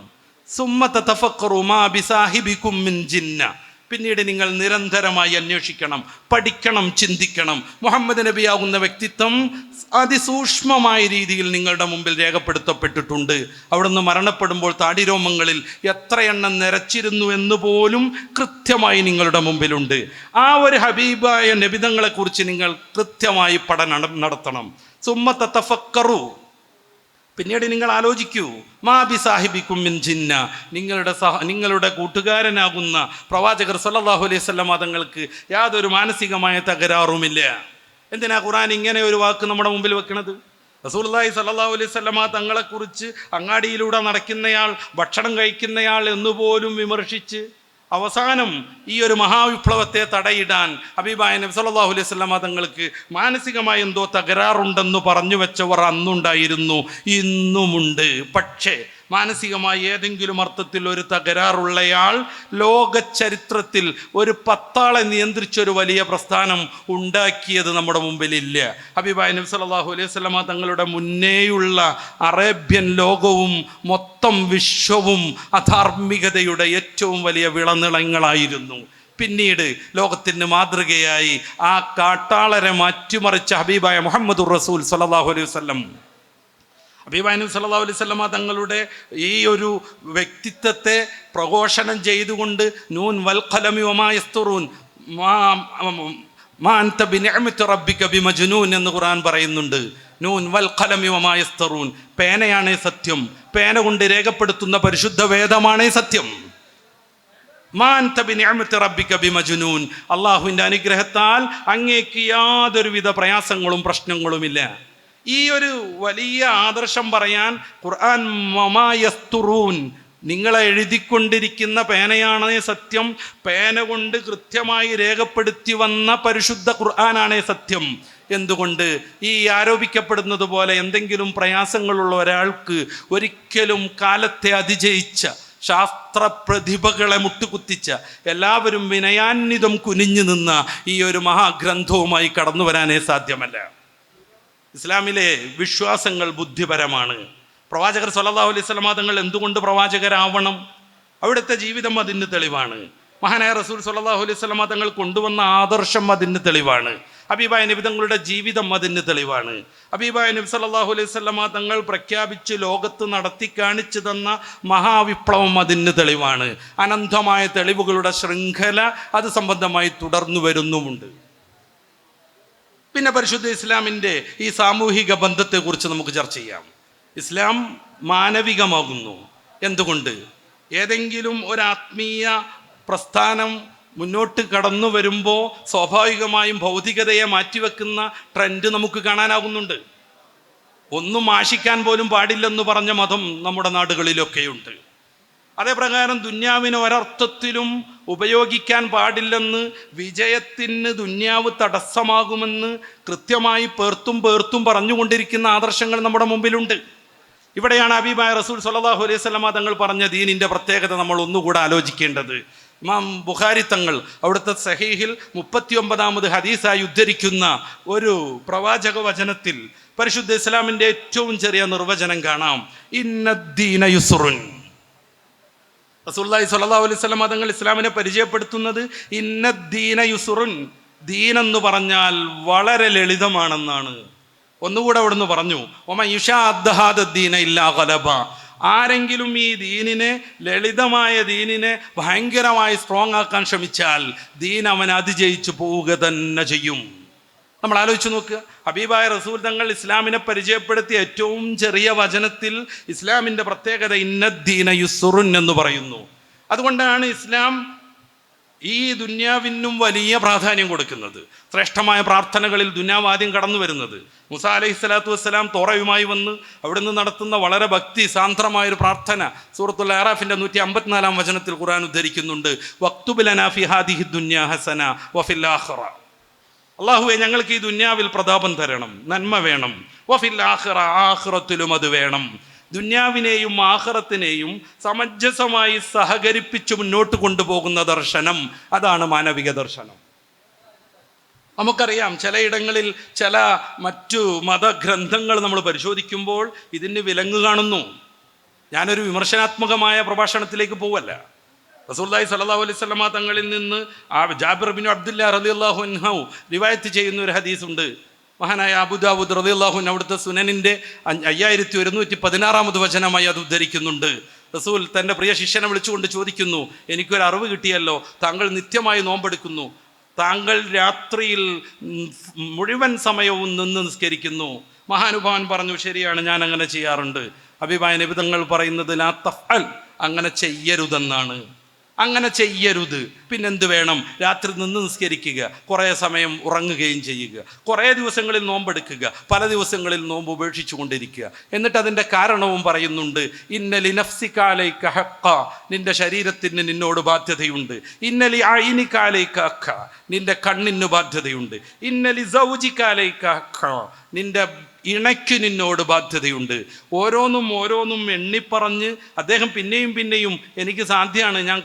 സുമ്മ തതഫക്കറു മാ ബിസാഹിബികും മിൻ ജിന്ന, പിന്നീട് നിങ്ങൾ നിരന്തരമായി അന്വേഷിക്കണം, പഠിക്കണം, ചിന്തിക്കണം. മുഹമ്മദ് നബിയാകുന്ന വ്യക്തിത്വം അതിസൂക്ഷ്മമായ രീതിയിൽ നിങ്ങളുടെ മുമ്പിൽ രേഖപ്പെടുത്തപ്പെട്ടിട്ടുണ്ട്. അവിടുന്ന് മരണപ്പെടുമ്പോൾ താടിരോമങ്ങളിൽ എത്ര എണ്ണം നിരച്ചിരുന്നു എന്ന് പോലും കൃത്യമായി നിങ്ങളുടെ മുമ്പിലുണ്ട്. ആ ഒരു ഹബീബായ നബിതങ്ങളെക്കുറിച്ച് നിങ്ങൾ കൃത്യമായി പഠനം നടത്തണം. സുമ്മ തതഫക്കറു, പിന്നീട് നിങ്ങൾ ആലോചിക്കൂ, മാ ബി സാഹിബിക്കും മിൻ ജിന്ന, നിങ്ങളുടെ കൂട്ടുകാരനാകുന്ന പ്രവാചകർ സല്ലല്ലാഹു അലൈഹി വസല്ലം തങ്ങൾക്ക് യാതൊരു മാനസികമായ തകരാറുമില്ല. എന്തിനാ ഖുർആൻ ഇങ്ങനെ ഒരു വാക്ക് നമ്മുടെ മുമ്പിൽ വെക്കുന്നത്? റസൂലുള്ളാഹി സല്ലല്ലാഹു അലൈഹി വസല്ലം തങ്ങളെക്കുറിച്ച് അങ്ങാടിയിലൂടെ നടക്കുന്നയാൾ, ഭക്ഷണം കഴിക്കുന്നയാൾ എന്നുപോലും വിമർശിച്ച് അവസാനം ഈ ഒരു മഹാവിപ്ലവത്തെ തടയിടാൻ ഹബീബായ നബി സല്ലല്ലാഹു അലൈഹി വസല്ലമ തങ്ങൾക്ക് മാനസികമായി എന്തോ തകരാറുണ്ടെന്ന് പറഞ്ഞു വെച്ചവർ അന്നുണ്ടായിരുന്നു, ഇന്നുമുണ്ട്. പക്ഷേ മാനസികമായി ഏതെങ്കിലും അർത്ഥത്തിൽ ഒരു തകരാറുള്ളയാൾ ലോക ചരിത്രത്തിൽ ഒരു 10 ആളെ നിയന്ത്രിച്ചൊരു വലിയ പ്രസ്ഥാനം ഉണ്ടാക്കിയത് നമ്മുടെ മുമ്പിലില്ല. ഹബീബായ നബി സല്ലല്ലാഹു അലൈഹി വസല്ലമ തങ്ങളുടെ മുന്നേയുള്ള അറേബ്യൻ ലോകവും മൊത്തം വിശ്വവും അധാർമികതയുടെ ഏറ്റവും വലിയ വിളനിളങ്ങളായിരുന്നു. പിന്നീട് ലോകത്തിന് മാതൃകയായി ആ കാട്ടാളരെ മാറ്റിമറിച്ച ഹബീബായ മുഹമ്മദുർ റസൂൽ സല്ലല്ലാഹു അലൈഹി വസല്ലം, ഹബീബായ നബി സല്ലല്ലാഹു അലൈഹി വസല്ലമ തങ്ങളുടെ ഈ ഒരു വ്യക്തിത്വത്തെ പ്രഘോഷണം ചെയ്തുകൊണ്ട് നൂൻ വൽ ഖലമി വമാ യസ്തുറൂൻ മാ അൻത ബിനിഅമതി റബ്ബിക ബിമജ്നൂൻ എന്ന് ഖുർആൻ പറയുന്നുണ്ട്. നൂൻ വൽ ഖലമി വമാ യസ്തുറൂൻ, പേനയാണേ സത്യം, പേന കൊണ്ട് രേഖപ്പെടുത്തുന്ന പരിശുദ്ധ വേദമാണേ സത്യം. മാ അൻത ബിനിഅമതി റബ്ബിക ബിമജ്നൂൻ, അല്ലാഹുവിൻ്റെ അനുഗ്രഹത്താൽ അങ്ങേക്ക് യാതൊരുവിധ പ്രയാസങ്ങളും പ്രശ്നങ്ങളുമില്ല. ഈ ഒരു വലിയ ആദർശം പറയാൻ ഖുർആൻ വമാ യസ്തുറൂൻ, നിങ്ങളെ എഴുതിക്കൊണ്ടിരിക്കുന്ന പേനയാണേ സത്യം, പേന കൊണ്ട് കൃത്യമായി രേഖപ്പെടുത്തി വന്ന പരിശുദ്ധ ഖുർആനാണേ സത്യം. എന്തുകൊണ്ട്? ഈ ആരോപിക്കപ്പെടുന്നത് പോലെ എന്തെങ്കിലും പ്രയാസങ്ങളുള്ള ഒരാൾക്ക് ഒരിക്കലും കാലത്തെ അതിജയിച്ച ശാസ്ത്ര പ്രതിഭകളെ മുട്ടുകുത്തിച്ച എല്ലാവരും വിനയാന്വിതം കുനിഞ്ഞു നിന്ന ഈ ഒരു മഹാഗ്രന്ഥവുമായി കടന്നു വരാനേ സാധ്യമല്ല. ഇസ്ലാമിലെ വിശ്വാസങ്ങൾ ബുദ്ധിപരമാണ്. പ്രവാചകർ സല്ലല്ലാഹു അലൈഹി വസല്ലമ തങ്ങൾ എന്തുകൊണ്ട് പ്രവാചകരാവണം? അവിടുത്തെ ജീവിതം അതിന് തെളിവാണ്. മഹാനായ റസൂൽ സല്ലല്ലാഹു അലൈഹി വസല്ലമ തങ്ങൾ കൊണ്ടുവന്ന ആദർശം അതിന് തെളിവാണ്. ഹബീബായ നബി തങ്ങളുടെ ജീവിതം അതിന് തെളിവാണ്. ഹബീബായ നബി സല്ലല്ലാഹു അലൈഹി വസല്ലമ തങ്ങൾ പ്രഖ്യാപിച്ച് ലോകത്ത് നടത്തി കാണിച്ചു തന്ന മഹാവിപ്ലവം അതിന് തെളിവാണ്. അനന്തമായ തെളിവുകളുടെ ശൃംഖല അത് സംബന്ധമായി തുടർന്നു വരുന്നുമുണ്ട്. പിന്നെ പരിശുദ്ധ ഇസ്ലാമിൻ്റെ ഈ സാമൂഹിക ബന്ധത്തെക്കുറിച്ച് നമുക്ക് ചർച്ച ചെയ്യാം. ഇസ്ലാം മാനവികമാകുന്നു. എന്തുകൊണ്ട്? ഏതെങ്കിലും ഒരാത്മീയ പ്രസ്ഥാനം മുന്നോട്ട് കടന്നു വരുമ്പോൾ സ്വാഭാവികമായും ഭൗതികതയെ മാറ്റിവെക്കുന്ന ട്രെൻഡ് നമുക്ക് കാണാനാകുന്നുണ്ട്. ഒന്നും ആശിക്കാൻ പോലും പാടില്ലെന്ന് പറഞ്ഞ മതം നമ്മുടെ നാടുകളിലൊക്കെയുണ്ട്. അതേപ്രകാരം ദുന്യാവിന് ഒരർത്ഥത്തിലും ഉപയോഗിക്കാൻ പാടില്ലെന്ന്, വിജയത്തിന് ദുന്യാവ് തടസ്സമാകുമെന്ന് കൃത്യമായി പേർത്തും പറഞ്ഞുകൊണ്ടിരിക്കുന്ന ആദർശങ്ങൾ നമ്മുടെ മുമ്പിലുണ്ട്. ഇവിടെയാണ് ഹബീബായ റസൂൽ സല്ലല്ലാഹു അലൈഹി വസല്ലമ തങ്ങൾ പറഞ്ഞ ദീനിൻ്റെ പ്രത്യേകത നമ്മൾ ഒന്നുകൂടെ ആലോചിക്കേണ്ടത്. ഇമാം ബുഖാരി തങ്ങൾ അവിടുത്തെ സഹീഹിൽ 39ാമത് ഹദീസായി ഉദ്ധരിക്കുന്ന ഒരു പ്രവാചക വചനത്തിൽ പരിശുദ്ധ ഇസ്ലാമിൻ്റെ ഏറ്റവും ചെറിയ നിർവചനം കാണാം. ഇന്നദ്ദീന യുസ്റുൻ. റസൂലുള്ളാഹി സ്വല്ലല്ലാഹു അലൈഹി വസല്ലം തങ്ങൾ ഇസ്ലാമിനെ പരിചയപ്പെടുത്തുന്നത് ഇന്നദ്ദീന യുസ്റുൻ, ദീൻ എന്ന് പറഞ്ഞാൽ വളരെ ലളിതമാണെന്നാണ്. ഒന്നുകൂടെ അവിടുന്ന് പറഞ്ഞു, വമൻ യുശാദ്ദ ഹാദദ്ദീന ഇല്ലാ ഗലബ, ആരെങ്കിലും ഈ ദീനിനെ, ലളിതമായ ദീനിനെ ഭയങ്കരമായി സ്ട്രോങ് ആക്കാൻ ശ്രമിച്ചാൽ ദീൻ അവൻ അതിജയിച്ചു പോവുക തന്നെ ചെയ്യും. നമ്മൾ ആലോചിച്ച് നോക്കുക. ഹബീബായ റസൂൽ തങ്ങൾ ഇസ്ലാമിനെ പരിചയപ്പെടുത്തിയ ഏറ്റവും ചെറിയ വചനത്തിൽ ഇസ്ലാമിൻ്റെ പ്രത്യേകത ഇന്നദ്ദീന യുസ്റുൻ എന്ന് പറയുന്നു. അതുകൊണ്ടാണ് ഇസ്ലാം ഈ ദുന്യാവിനും വലിയ പ്രാധാന്യം കൊടുക്കുന്നത്. ശ്രേഷ്ഠമായ പ്രാർത്ഥനകളിൽ ദുന്യാവ് ആദ്യം കടന്നു വരുന്നത്. മൂസാ അലൈഹി സ്വലാത്തു വസ്സലാം തോറയുമായി വന്ന് അവിടുന്ന് നടത്തുന്ന വളരെ ഭക്തി സാന്ദ്രമായൊരു പ്രാർത്ഥന സൂറത്തുൽ അറാഫിൻ്റെ 154 വചനത്തിൽ ഖുർആൻ ഉദ്ധരിക്കുന്നുണ്ട്. വക്തുബ് ലനാ ഫി ഹാദിഹി ദുന്യാ ഹസന വഫിൽ ആഖിറ, അള്ളാഹുവെ ഞങ്ങൾക്ക് ഈ ദുന്യാവിൽ പ്രതാപം തരണം, നന്മ വേണം. വഫിൽ ആഖിറ, ആഖിറത്തിലും അത് വേണം. ദുന്യാവിനെയും ആഖിറത്തിനെയും സമഞ്ജസമായി സഹകരിപ്പിച്ച് മുന്നോട്ട് കൊണ്ടുപോകുന്ന ദർശനം, അതാണ് മാനവിക ദർശനം. നമുക്കറിയാം, ചിലയിടങ്ങളിൽ ചില മറ്റു മതഗ്രന്ഥങ്ങൾ നമ്മൾ പരിശോധിക്കുമ്പോൾ ഇതിന് വിലങ്ങ് കാണുന്നു. ഞാനൊരു വിമർശനാത്മകമായ പ്രഭാഷണത്തിലേക്ക് പോവല്ല. റസൂലുള്ളാഹി സ്വല്ലല്ലാഹു അലൈഹി വസല്ലമ തങ്ങളിൽ നിന്ന് ജാബിർ ബിൻ അബ്ദുല്ലാ റളിയല്ലാഹു അൻഹു റിവായത്ത് ചെയ്യുന്ന ഒരു ഹദീസുണ്ട്. മഹാനായ അബൂ ദാവൂദ് റളിയല്ലാഹു അൻഹു അവിടുത്തെ സുനനിൻ്റെ 5116 വചനമായി അത് ഉദ്ധരിക്കുന്നുണ്ട്. റസൂൽ തൻ്റെ പ്രിയ ശിഷ്യനെ വിളിച്ചുകൊണ്ട് ചോദിക്കുന്നു, എനിക്കൊരു അറിവ് കിട്ടിയല്ലോ, താങ്കൾ നിത്യമായി നോമ്പെടുക്കുന്നു, താങ്കൾ രാത്രിയിൽ മുഴുവൻ സമയവും നിന്ന് നിസ്കരിക്കുന്നു. മഹാനുഭാവൻ പറഞ്ഞു, ശരിയാണ്, ഞാൻ അങ്ങനെ ചെയ്യാറുണ്ട്. ഹബീബായ നബി തങ്ങൾ പറയുന്നത് ലാ തഫ്അൽ, അങ്ങനെ ചെയ്യരുതെന്നാണ്. അങ്ങനെ ചെയ്യരുത്. പിന്നെന്ത് വേണം? രാത്രി നിന്ന് നിസ്കരിക്കുക, കുറേ സമയം ഉറങ്ങുകയും ചെയ്യുക, കുറേ ദിവസങ്ങളിൽ നോമ്പെടുക്കുക, പല ദിവസങ്ങളിൽ നോമ്പ് ഉപേക്ഷിച്ചു കൊണ്ടിരിക്കുക. എന്നിട്ട് അതിൻ്റെ കാരണവും പറയുന്നുണ്ട്. ഇന്നലി നഫ്സികാലൈക ഹഖ, നിന്റെ ശരീരത്തിന് നിന്നോട് ബാധ്യതയുണ്ട്. ഇന്നലി ഐനികാലൈക ഹഖ, നിന്റെ കണ്ണിന് ബാധ്യതയുണ്ട്. ഇന്നലി സൗജികാലൈക ഹഖ, നിന്റെ ഇണയ്ക്ക് നിന്നോട് ബാധ്യതയുണ്ട്. ഓരോന്നും എണ്ണിപ്പറഞ്ഞ് അദ്ദേഹം പിന്നെയും എനിക്ക് സാധ്യമാണ്, ഞാൻ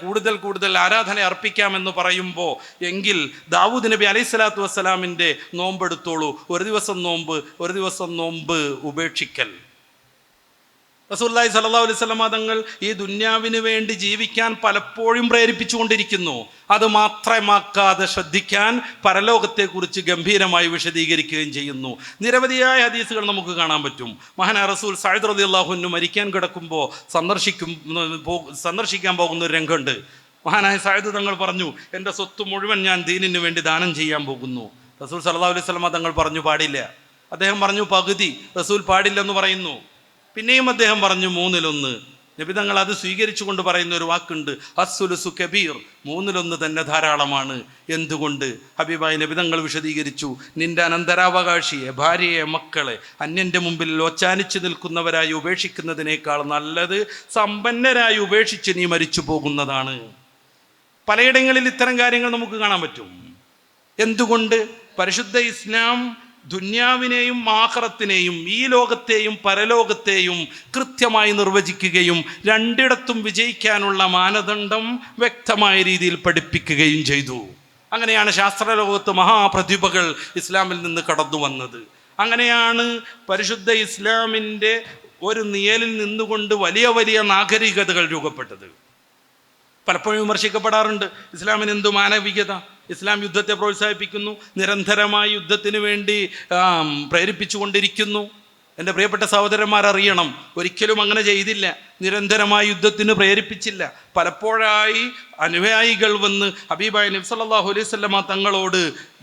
കൂടുതൽ ആരാധന അർപ്പിക്കാമെന്ന് പറയുമ്പോൾ, എങ്കിൽ ദാവൂദ് നബി അലൈഹി സ്വലാത്തു വസ്സലാമിൻ്റെ നോമ്പെടുത്തോളൂ. ഒരു ദിവസം നോമ്പ് ഉപേക്ഷിക്കൽ. റസൂലുള്ളാഹി സ്വല്ലല്ലാഹു അലൈഹി വസല്ലം തങ്ങൾ ഈ ദുന്യാവിന് വേണ്ടി ജീവിക്കാൻ പലപ്പോഴും പ്രേരിപ്പിച്ചുകൊണ്ടിരിക്കുന്നു. അത് മാത്രമാക്കാതെ ശ്രദ്ധിക്കാൻ പരലോകത്തെക്കുറിച്ച് ഗംഭീരമായി വിശദീകരിക്കുകയും ചെയ്യുന്നു. നിരവധിയായ ഹദീസുകൾ നമുക്ക് കാണാൻ പറ്റും. മഹാനായ റസൂൽ സഅദ് റളിയല്ലാഹു അൻഹു മരിക്കാൻ കിടക്കുമ്പോൾ സന്ദർശിക്കാൻ പോകുന്ന ഒരു രംഗമുണ്ട്. മഹാനായ സഅദ് തങ്ങൾ പറഞ്ഞു, എൻ്റെ സ്വത്ത് മുഴുവൻ ഞാൻ ദീനിന് വേണ്ടി ദാനം ചെയ്യാൻ പോകുന്നു. റസൂൽ സല്ലല്ലാഹു അലൈഹി വസല്ലം തങ്ങൾ പറഞ്ഞു, പാടില്ല. അദ്ദേഹം പറഞ്ഞു പകുതി. റസൂൽ പാടില്ലെന്ന് പറയുന്നു. പിന്നെയും അദ്ദേഹം പറഞ്ഞു 1/3. നബി തങ്ങൾ അത് സ്വീകരിച്ചു കൊണ്ട് പറയുന്ന ഒരു വാക്കുണ്ട്, അസ്സുലുസു കബീർ, 1/3 തന്നെ ധാരാളമാണ്. എന്തുകൊണ്ട്? ഹബീബായ നബി തങ്ങൾ വിശദീകരിച്ചു, നിന്റെ അനന്തരാവകാശിയെ, ഭാര്യയെ, മക്കളെ അന്യൻ്റെ മുമ്പിൽ ലോച്ചാനിച്ചു നിൽക്കുന്നവരായി ഉപേക്ഷിക്കുന്നതിനേക്കാൾ നല്ലത് സമ്പന്നരായി ഉപേക്ഷിച്ച് നീ മരിച്ചു പോകുന്നതാണ്. പലയിടങ്ങളിൽ ഇത്തരം കാര്യങ്ങൾ നമുക്ക് കാണാൻ പറ്റും. എന്തുകൊണ്ട്? പരിശുദ്ധ ഇസ്ലാം ദുന്യാവിനെയും ആഖിറത്തിനെയും, ഈ ലോകത്തെയും പരലോകത്തെയും കൃത്യമായി നിർവചിക്കുകയും രണ്ടിടത്തും വിജയിക്കാനുള്ള മാനദണ്ഡം വ്യക്തമായ രീതിയിൽ പഠിപ്പിക്കുകയും ചെയ്തു. അങ്ങനെയാണ് ശാസ്ത്രലോകത്ത് മഹാപ്രതിഭകൾ ഇസ്ലാമിൽ നിന്ന് കടന്നു വന്നത്. അങ്ങനെയാണ് പരിശുദ്ധ ഇസ്ലാമിൻ്റെ ഒരു നിഴലിൽ നിന്നുകൊണ്ട് വലിയ നാഗരികതകൾ രൂപപ്പെട്ടത്. പലപ്പോഴും വിമർശിക്കപ്പെടാറുണ്ട്, ഇസ്ലാമിന് എന്തു മാനവികത, ഇസ്ലാം യുദ്ധത്തെ പ്രോത്സാഹിപ്പിക്കുന്നു, നിരന്തരമായി യുദ്ധത്തിന് വേണ്ടി പ്രേരിപ്പിച്ചുകൊണ്ടിരിക്കുന്നു. എൻ്റെ പ്രിയപ്പെട്ട സഹോദരന്മാരറിയണം, ഒരിക്കലും അങ്ങനെ ചെയ്തില്ല. നിരന്തരമായി യുദ്ധത്തിന് പ്രേരിപ്പിച്ചില്ല. പലപ്പോഴായി അനുയായികൾ വന്ന് ഹബീബായ നബി സല്ലല്ലാഹു അലൈഹി വസല്ലമ തങ്ങളോട്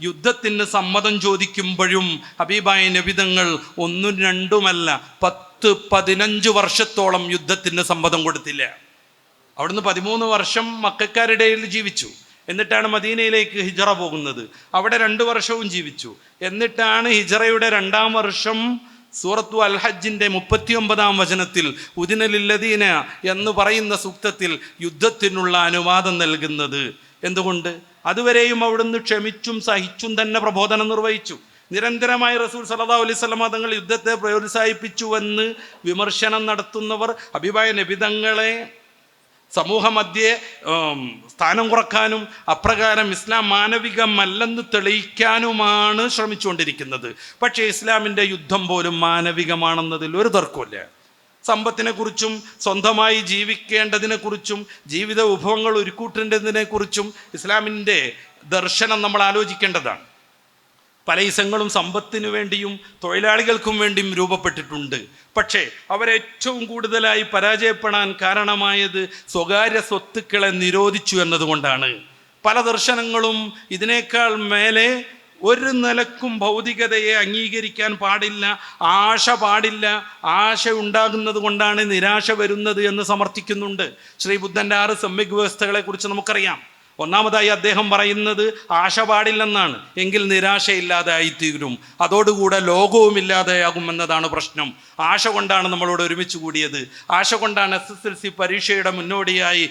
യുദ്ധത്തിന് സമ്മതം ചോദിക്കുമ്പോഴും ഹബീബായ നബി തങ്ങൾ 1 2 10-15 വർഷത്തോളം യുദ്ധത്തിന് സമ്മതം കൊടുത്തില്ല. അവിടുന്ന് 13 വർഷം മക്കക്കാരുടെ ഇടയിൽ ജീവിച്ചു. എന്നിട്ടാണ് മദീനയിലേക്ക് ഹിജറ പോകുന്നത്. അവിടെ 2 വർഷവും ജീവിച്ചു. എന്നിട്ടാണ് ഹിജറയുടെ 2-ാം വർഷം സൂറത്തു അൽ ഹജ്ജിൻ്റെ 39-ാം വചനത്തിൽ ഉദിനലില്ലദീന എന്ന് പറയുന്ന സൂക്തത്തിൽ യുദ്ധത്തിനുള്ള അനുവാദം നൽകുന്നത്. എന്തുകൊണ്ട്? അതുവരെയും അവിടുന്ന് ക്ഷമിച്ചും സഹിച്ചും തന്നെ പ്രബോധനം നിർവഹിച്ചു. നിരന്തരമായി റസൂൽ സല്ലല്ലാഹു അലൈഹി വസല്ലം തങ്ങൾ യുദ്ധത്തെ പ്രോത്സാഹിപ്പിച്ചുവെന്ന് വിമർശനം നടത്തുന്നവർ ഹബീബായ നബി തങ്ങളെ സമൂഹമധ്യേ സ്ഥാനം കുറക്കാനും അപ്രകാരം ഇസ്ലാം മാനവികമല്ലെന്ന് തെളിയിക്കാനുമാണ് ശ്രമിച്ചുകൊണ്ടിരിക്കുന്നത്. പക്ഷേ ഇസ്ലാമിൻ്റെ യുദ്ധം പോലും മാനവികമാണെന്നതിൽ ഒരു തർക്കമില്ല. സമ്പത്തിനെക്കുറിച്ചും സ്വന്തമായി ജീവിക്കേണ്ടതിനെക്കുറിച്ചും ജീവിത വിഭവങ്ങൾ ഒരുക്കൂട്ടേണ്ടതിനെക്കുറിച്ചും ഇസ്ലാമിൻ്റെ ദർശനം നമ്മൾ ആലോചിക്കേണ്ടതാണ്. പല ഇസങ്ങളും സമ്പത്തിനു വേണ്ടിയും തൊഴിലാളികൾക്കും വേണ്ടിയും രൂപപ്പെട്ടിട്ടുണ്ട്. പക്ഷേ അവരേറ്റവും കൂടുതലായി പരാജയപ്പെടാൻ കാരണമായത് സ്വകാര്യ സ്വത്തുക്കളെ നിരോധിച്ചു എന്നതുകൊണ്ടാണ്. പല ദർശനങ്ങളും ഇതിനേക്കാൾ മേലെ ഒരു നിലക്കും ഭൗതികതയെ അംഗീകരിക്കാൻ പാടില്ല, ആശ പാടില്ല, ആശ ഉണ്ടാകുന്നത് കൊണ്ടാണ് നിരാശ വരുന്നത് എന്ന് സമർത്ഥിക്കുന്നുണ്ട്. ശ്രീബുദ്ധൻ്റെ 6 സമ്യക് വ്യവസ്ഥകളെക്കുറിച്ച് നമുക്കറിയാം. ഒന്നാമതായി അദ്ദേഹം പറയുന്നത് ആശ പാടില്ലെന്നാണ്. എങ്കിൽ നിരാശയില്ലാതായിത്തീരും, അതോടുകൂടെ ലോകവും ഇല്ലാതെയാകുമെന്നതാണ് പ്രശ്നം. ആശ കൊണ്ടാണ് നമ്മളോട് ഒരുമിച്ച് കൂടിയത്. ആശ കൊണ്ടാണ് SSLC പരീക്ഷയുടെ മുന്നോടിയായി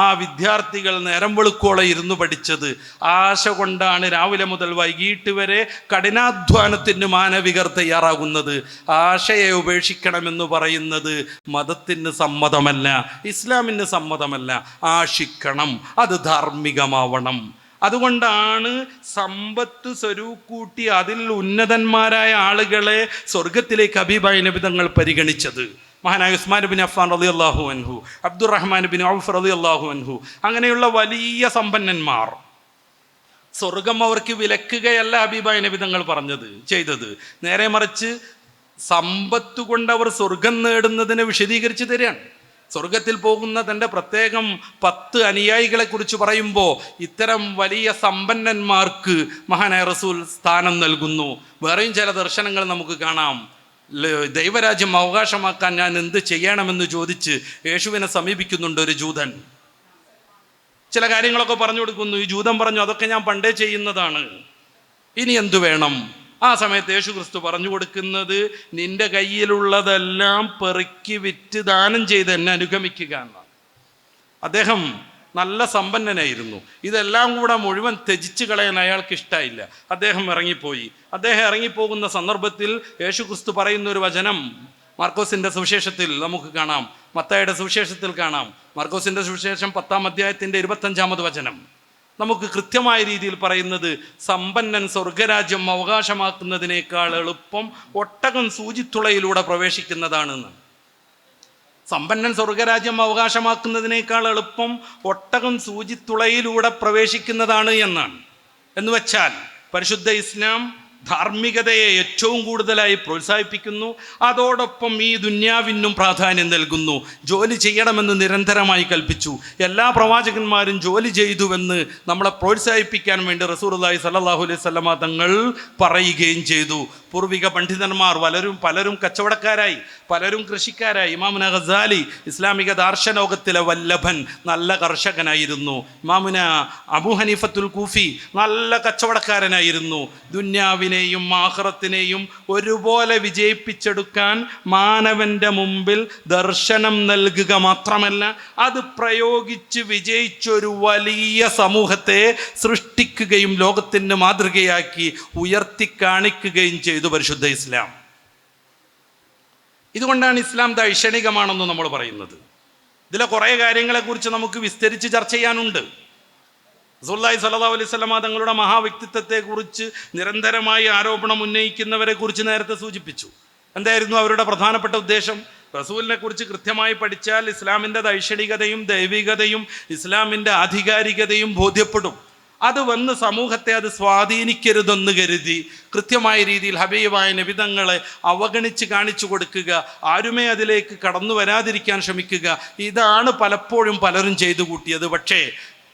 ആ വിദ്യാർത്ഥികൾ നേരം വെളുക്കോളം ഇരുന്ന് പഠിച്ചത്. ആശ കൊണ്ടാണ് രാവിലെ മുതൽ വൈകിട്ട് വരെ കഠിനാധ്വാനത്തിന് മാനവികർ തയ്യാറാകുന്നത്. ആശയെ ഉപേക്ഷിക്കണമെന്ന് പറയുന്നത് മതത്തിന് സമ്മതമല്ല, ഇസ്ലാമിന് സമ്മതമല്ല. ആശിക്കണം, അത് ധാർമ്മികമാവണം. അതുകൊണ്ടാണ് സമ്പത്ത് സ്വരൂക്കൂട്ടി അതിൽ ഉന്നതന്മാരായ ആളുകളെ സ്വർഗത്തിലേക്ക് ഹബീബായ നബി തങ്ങൾ പരിഗണിച്ചത്. മഹാനായ ഉസ്മാൻ ബിൻ അഫ്ഫാൻ റളിയല്ലാഹു അൻഹു, അബ്ദുറഹ്മാൻ ബിൻ ഔഫ് റളിയല്ലാഹു അൻഹു, അങ്ങനെയുള്ള വലിയ സമ്പന്നന്മാർ, സ്വർഗം അവർക്ക് വിലക്കുകയല്ല ഹബീബായ നബി തങ്ങൾ ചെയ്തത്. നേരെ മറിച്ച് സമ്പത്ത് കൊണ്ട് അവർ സ്വർഗം നേടുന്നതിനെ വിശദീകരിച്ച് തരികയാണ്. സ്വർഗത്തിൽ പോകുന്ന തൻ്റെ പ്രത്യേകം 10 അനുയായികളെ കുറിച്ച് പറയുമ്പോൾ ഇത്തരം വലിയ സമ്പന്നന്മാർക്ക് മഹാനായ റസൂൽ സ്ഥാനം നൽകുന്നു. വേറെയും ചില ദർശനങ്ങൾ നമുക്ക് കാണാം. ദൈവരാജ്യം അവകാശമാക്കാൻ ഞാൻ എന്ത് ചെയ്യണമെന്ന് ചോദിച്ച് യേശുവിനെ സമീപിക്കുന്നുണ്ട് ഒരു ജൂതൻ. ചില കാര്യങ്ങളൊക്കെ പറഞ്ഞു കൊടുക്കുന്നു. ഈ ജൂതൻ പറഞ്ഞു, അതൊക്കെ ഞാൻ പണ്ടേ ചെയ്യുന്നതാണ്, ഇനി എന്തു വേണം? ആ സമയത്ത് യേശു ക്രിസ്തു പറഞ്ഞു കൊടുക്കുന്നത്, നിന്റെ കയ്യിലുള്ളതെല്ലാം പെറുക്കി വിറ്റ് ദാനം ചെയ്ത് എന്നെ അനുഗമിക്കുക എന്നാണ്. അദ്ദേഹം നല്ല സമ്പന്നനായിരുന്നു. ഇതെല്ലാം കൂടെ മുഴുവൻ ത്യജിച്ച് കളയാൻ അയാൾക്ക് ഇഷ്ടമായില്ല. അദ്ദേഹം ഇറങ്ങിപ്പോയി. അദ്ദേഹം ഇറങ്ങിപ്പോകുന്ന സന്ദർഭത്തിൽ യേശു ക്രിസ്തു പറയുന്ന ഒരു വചനം മാർക്കോസിൻ്റെ സുവിശേഷത്തിൽ നമുക്ക് കാണാം, മത്തായിയുടെ സുവിശേഷത്തിൽ കാണാം. മാർക്കോസിൻ്റെ സുവിശേഷം 10-ാം അധ്യായത്തിൻ്റെ 25-ാമത് വചനം നമുക്ക് കൃത്യമായ രീതിയിൽ പറയുന്നത്, സമ്പന്നൻ സ്വർഗരാജ്യം അവകാശമാക്കുന്നതിനേക്കാൾ എളുപ്പം ഒട്ടകം സൂചിത്തുളയിലൂടെ പ്രവേശിക്കുന്നതാണെന്ന്. സമ്പന്നൻ സ്വർഗരാജ്യം അവകാശമാക്കുന്നതിനേക്കാൾ എളുപ്പം ഒട്ടകം സൂചിത്തുളയിലൂടെ പ്രവേശിക്കുന്നതാണ് എന്നാണ്. എന്ന് വെച്ചാൽ പരിശുദ്ധ ഇസ്ലാം ധാർമ്മികതയെ ഏറ്റവും കൂടുതലായി പ്രോത്സാഹിപ്പിക്കുന്നു. അതോടൊപ്പം ഈ ദുന്യാവിനും പ്രാധാന്യം നൽകുന്നു. ജോലി ചെയ്യണമെന്ന് നിരന്തരമായി കൽപ്പിച്ചു. എല്ലാ പ്രവാചകന്മാരും ജോലി ചെയ്തുവെന്ന് നമ്മളെ പ്രോത്സാഹിപ്പിക്കാൻ വേണ്ടി റസൂലുള്ളാഹി സ്വല്ലല്ലാഹു അലൈഹി വസല്ലമ തങ്ങൾ പറയുകയും ചെയ്തു. പൂർവിക പണ്ഡിതന്മാർ പലരും കച്ചവടക്കാരായി, പലരും കൃഷിക്കാരായി. ഇമാമുന ഗസാലി ഇസ്ലാമിക ദാർശലോകത്തിലെ വല്ലഭൻ, നല്ല കർഷകനായിരുന്നു. ഇമാമുന അബൂ ഹനീഫത്തുൽ കൂഫി നല്ല കച്ചവടക്കാരനായിരുന്നു. ദുന്യാവിനെയും ആഖിറത്തിനെയും ഒരുപോലെ വിജയിപ്പിച്ചെടുക്കാൻ മാനവൻ്റെ മുമ്പിൽ ദർശനം നൽകുക മാത്രമല്ല, അത് പ്രയോഗിച്ച് വിജയിച്ചൊരു വലിയ സമൂഹത്തെ സൃഷ്ടിക്കുകയും ലോകത്തിന് മാതൃകയാക്കി ഉയർത്തി കാണിക്കുകയും ചെയ്തു പരിശുദ്ധ ഇസ്ലാം. ഇതുകൊണ്ടാണ് ഇസ്ലാം ദൈക്ഷണികമാണെന്ന് നമ്മൾ പറയുന്നത്. ഇതിലെ കുറേ കാര്യങ്ങളെക്കുറിച്ച് നമുക്ക് വിസ്തരിച്ച് ചർച്ച ചെയ്യാനുണ്ട്. റസൂലുള്ളാഹി സ്വല്ലല്ലാഹു അലൈഹി വസല്ലമ തങ്ങളുടെ മഹാവ്യക്തിത്വത്തെക്കുറിച്ച് നിരന്തരമായി ആരോപണം ഉന്നയിക്കുന്നവരെ കുറിച്ച് നേരത്തെ സൂചിപ്പിച്ചു. എന്തായിരുന്നു അവരുടെ പ്രധാനപ്പെട്ട ഉദ്ദേശം? റസൂലിനെ കുറിച്ച് കൃത്യമായി പഠിച്ചാൽ ഇസ്ലാമിൻ്റെ ദൈക്ഷണികതയും ദൈവികതയും ഇസ്ലാമിൻ്റെ ആധികാരികതയും ബോധ്യപ്പെടും. അത് വന്ന് സമൂഹത്തെ അത് സ്വാധീനിക്കരുതെന്ന് കരുതി കൃത്യമായ രീതിയിൽ ഹബീബായ നബിതങ്ങളെ അവഗണിച്ച് കാണിച്ചു കൊടുക്കുക, ആരുമേ അതിലേക്ക് കടന്നു വരാതിരിക്കാൻ ശ്രമിക്കുക, ഇതാണ് പലപ്പോഴും പലരും ചെയ്തു കൂട്ടിയത്. പക്ഷേ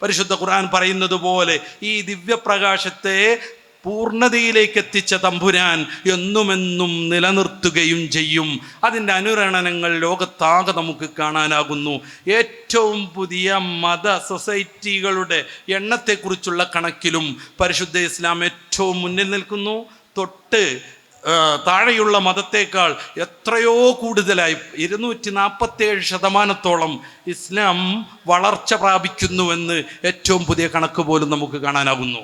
പരിശുദ്ധ ഖുർആൻ പറയുന്നത് പോലെ ഈ ദിവ്യപ്രകാശത്തെ പൂർണ്ണതയിലേക്ക് എത്തിച്ച തമ്പുരാൻ എന്നുമെന്നും നിലനിർത്തുകയും ചെയ്യും. അതിൻ്റെ അനുരണനങ്ങൾ ലോകത്താകെ നമുക്ക് കാണാനാകുന്നു. ഏറ്റവും പുതിയ മത സൊസൈറ്റികളുടെ എണ്ണത്തെക്കുറിച്ചുള്ള കണക്കിലും പരിശുദ്ധ ഇസ്ലാം ഏറ്റവും മുന്നിൽ നിൽക്കുന്നു. തൊട്ട് താഴെയുള്ള മതത്തേക്കാൾ എത്രയോ കൂടുതലായി 247% ഇസ്ലാം വളർച്ച പ്രാപിക്കുന്നുവെന്ന് ഏറ്റവും പുതിയ കണക്ക് പോലും നമുക്ക് കാണാനാകുന്നു.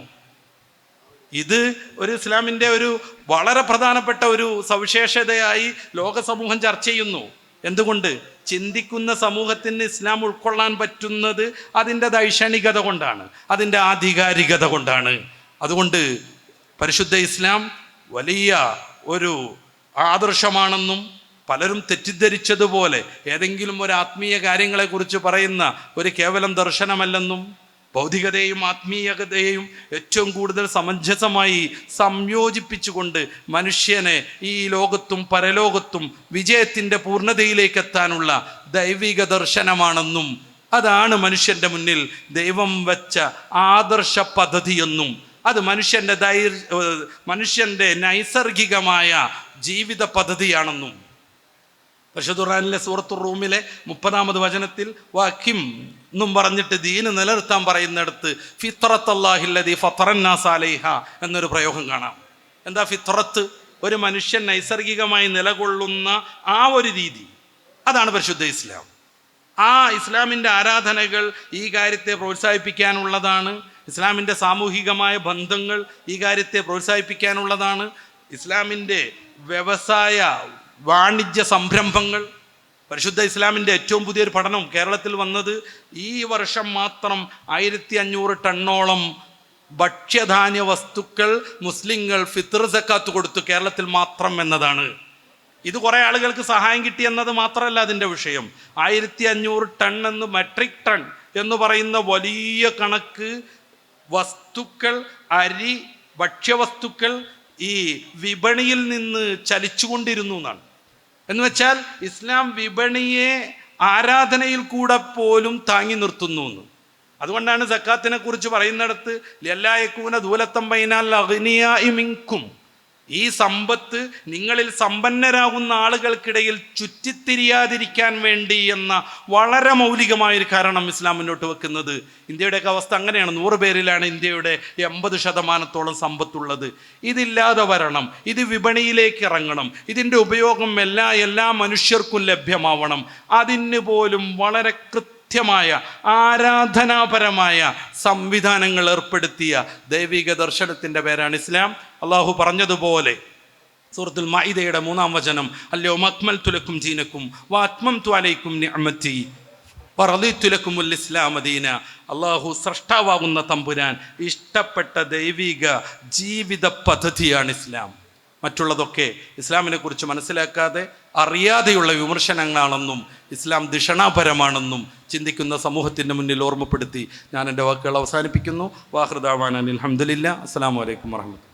ഇത് ഒരു ഇസ്ലാമിൻ്റെ ഒരു വളരെ പ്രധാനപ്പെട്ട ഒരു സവിശേഷതയായി ലോക സമൂഹം ചർച്ച ചെയ്യുന്നു. എന്തുകൊണ്ട്? ചിന്തിക്കുന്ന സമൂഹത്തിന് ഇസ്ലാം ഉൾക്കൊള്ളാൻ പറ്റുന്നത് അതിൻ്റെ ദൈക്ഷണികത കൊണ്ടാണ്, അതിൻ്റെ ആധികാരികത കൊണ്ടാണ്. അതുകൊണ്ട് പരിശുദ്ധ ഇസ്ലാം വലിയ ഒരു ആദർശമാണെന്നും പലരും തെറ്റിദ്ധരിച്ചതുപോലെ ഏതെങ്കിലും ഒരു ആത്മീയ കാര്യങ്ങളെക്കുറിച്ച് പറയുന്ന ഒരു കേവലം ദർശനമല്ലെന്നും, ഭൗതികതയും ആത്മീയതയെയും ഏറ്റവും കൂടുതൽ സമഞ്ജസമായി സംയോജിപ്പിച്ചുകൊണ്ട് മനുഷ്യനെ ഈ ലോകത്തും പരലോകത്തും വിജയത്തിൻ്റെ പൂർണ്ണതയിലേക്ക് എത്താനുള്ള ദൈവിക ദർശനമാണെന്നും, അതാണ് മനുഷ്യൻ്റെ മുന്നിൽ ദൈവം വെച്ച ആദർശ പദ്ധതിയെന്നും, അത് മനുഷ്യൻ്റെ നൈസർഗികമായ ജീവിത പദ്ധതിയാണെന്നും പരിശുദ്ധ ഖുർആനിലെ സൂറത്തുർ റൂമിലെ 30-ാമത് വചനത്തിൽ വഖിം എന്നും പറഞ്ഞിട്ട് ദീന് നിലനിർത്താൻ പറയുന്നിടത്ത് ഫിത്രത്തല്ലാഹില്ലദീ ഫത്തറന്നാസ അലൈഹ എന്നൊരു പ്രയോഗം കാണാം. എന്താ ഫിത്രത്ത്? ഒരു മനുഷ്യൻ നൈസർഗികമായി നിലകൊള്ളുന്ന ആ ഒരു രീതി, അതാണ് പരിശുദ്ധ ഇസ്ലാം. ആ ഇസ്ലാമിൻ്റെ ആരാധനകൾ ഈ കാര്യത്തെ പ്രോത്സാഹിപ്പിക്കാനുള്ളതാണ്. ഇസ്ലാമിൻ്റെ സാമൂഹികമായ ബന്ധങ്ങൾ ഈ കാര്യത്തെ പ്രോത്സാഹിപ്പിക്കാനുള്ളതാണ്. ഇസ്ലാമിൻ്റെ വ്യവസായ വാണിജ്യ സംരംഭങ്ങൾ, പരിശുദ്ധ ഇസ്ലാമിൻ്റെ ഏറ്റവും പുതിയൊരു പഠനം കേരളത്തിൽ വന്നത് ഈ വർഷം മാത്രം 1500 ടണ്ണോളം ഭക്ഷ്യധാന്യ വസ്തുക്കൾ മുസ്ലിങ്ങൾ ഫിത്ർ സക്കാത്ത് കൊടുത്തു കേരളത്തിൽ മാത്രം എന്നതാണ്. ഇത് കുറേ ആളുകൾക്ക് സഹായം കിട്ടിയെന്നത് മാത്രമല്ല അതിൻ്റെ വിഷയം. 1500 ടൺ എന്ന്, മെട്രിക് ടൺ എന്ന് പറയുന്ന വലിയ കണക്ക് വസ്തുക്കൾ, അരി, ഭക്ഷ്യവസ്തുക്കൾ ഈ വിപണിയിൽ നിന്ന് ചലിച്ചുകൊണ്ടിരുന്നു എന്നാണ്. എന്ന് വെച്ചാൽ ഇസ്ലാം വിപണിയെ ആരാധനയിൽ കൂടെ പോലും താങ്ങി നിർത്തുന്നു എന്ന്. അതുകൊണ്ടാണ് സക്കാത്തിനെ കുറിച്ച് പറയുന്നിടത്ത് ലല്ലായക്കൂന ദൂലത്തം ബൈനാൽ അഗ്നിയാഇ മിൻകും, ഈ സമ്പത്ത് നിങ്ങളിൽ സമ്പന്നരാകുന്ന ആളുകൾക്കിടയിൽ ചുറ്റിത്തിരിയാതിരിക്കാൻ വേണ്ടി എന്ന വളരെ മൗലികമായൊരു കാരണം ഇസ്ലാം മുന്നോട്ട് വെക്കുന്നത്. ഇന്ത്യയുടെയൊക്കെ അവസ്ഥ അങ്ങനെയാണ്. 100 പേരിലാണ് ഇന്ത്യയുടെ 80% സമ്പത്തുള്ളത്. ഇതില്ലാതെ വരണം, ഇത് വിപണിയിലേക്ക് ഇറങ്ങണം, ഇതിൻ്റെ ഉപയോഗം എല്ലാ മനുഷ്യർക്കും ലഭ്യമാവണം. അതിന് പോലും വളരെ കൃത്യമായ ആരാധനാപരമായ സംവിധാനങ്ങൾ ഏർപ്പെടുത്തിയ ദൈവിക ദർശനത്തിൻ്റെ പേരാണ് ഇസ്ലാം. അള്ളാഹു പറഞ്ഞതുപോലെ സൂറത്തുൽ മാഇദയുടെ 3-ാം വചനം, അൽയൗമ അക്മൽതു ലക്കും ദീനക്കും വഅത്മംതു അലൈക്കും നിഅമതി വറദീതു ലക്കുമുൽ ഇസ്ലാമ ദീന. അള്ളാഹു സ്രഷ്ടാവാകുന്ന തമ്പുരാൻ ഇഷ്ടപ്പെട്ട ദൈവിക ജീവിത പദ്ധതിയാണ് ഇസ്ലാം. മറ്റുള്ളതൊക്കെ ഇസ്ലാമിനെ കുറിച്ച് മനസ്സിലാക്കാതെ അറിയാതെയുള്ള വിമർശനങ്ങളാണെന്നും ഇസ്ലാം ദിഷണാപരമാണെന്നും ചിന്തിക്കുന്ന സമൂഹത്തിൻ്റെ മുന്നിൽ ഓർമ്മപ്പെടുത്തി ഞാൻ എൻ്റെ വാക്കുകൾ അവസാനിപ്പിക്കുന്നു. വാഹൃദാവാൻ അൽഹംദുലില്ലാ. അസ്സലാമു അലൈക്കും വറഹ്മത്തുള്ളാഹി.